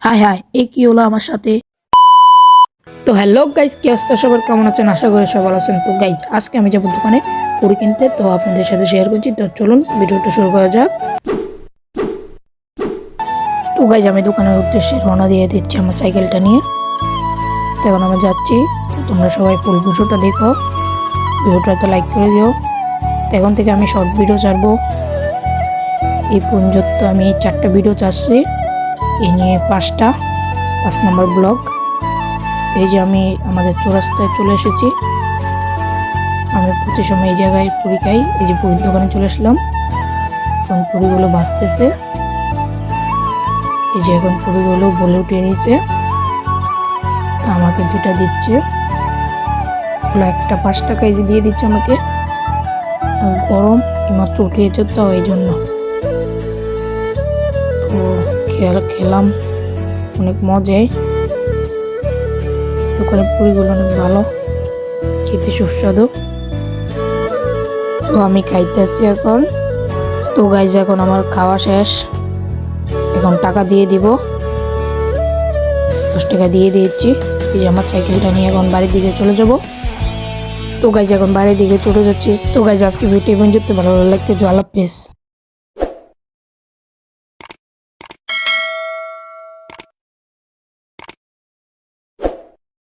হায় হায় এ কি হলো আমার সাথে। তো হ্যালো গাইজ, কি অবস্থা সবার, কেমন আছেন? আশা করি সবাই ভালো আছেন। তো গাইজ আজকে আমি যাবো দোকানে পুরি কিনতে, তো আপনাদের সাথে শেয়ার করছি। তো চলুন ভিডিওটা শুরু করা যাক। তো গাইজ আমি দোকানের উদ্দেশ্যে রওনা দিয়ে দিচ্ছি আমার সাইকেলটা নিয়ে। তো এখন আমরা যাচ্ছি। তো তোমরা সবাই ফুল ভিডিওটা দেখো, ভিডিওটাতে লাইক করে দিও। তো এখন থেকে আমি শর্ট ভিডিও ছাড়বো। এই পর্যন্ত আমি 4টা ভিডিও ছাড়ছি, এই নিয়ে 5 নম্বর ব্লগ। এই যে আমি আমাদের চৌরাস্তায় চলে এসেছি। আমি প্রতি সময় এই জায়গায় পুরি খাই। এই যে পুরীর দোকানে চলে আসলাম। এখন পুরিগুলো ভাজতেছে। এই যে এখন পুরিগুলো বলে উঠিয়ে নিয়েছে, আমাকে 2টা দিচ্ছে। একটা 5 টাকা এই যে দিয়ে দিচ্ছে আমাকে। গরম এইমাত্র উঠিয়েছে তো এই জন্য। তো খেলাম, অনেক মজায়। দোকানের পুরিগুলো অনেক ভালো, খেতে সুস্বাদু। তো আমি খাইতেছি এখন। তো গাইজ এখন আমার খাওয়া শেষ, এখন টাকা দিয়ে দিব। 10 টাকা দিয়ে দিয়েছি। এই যে আমার সাইকেলটা নিয়ে এখন বাড়ির দিকে চলে যাব। তো গাইজ এখন বাড়ির দিকে চলে যাচ্ছি। তো গাইজ আজকে ভিডিও পর্যন্ত ভালো লাগলে আল্লাহ হাফেজ।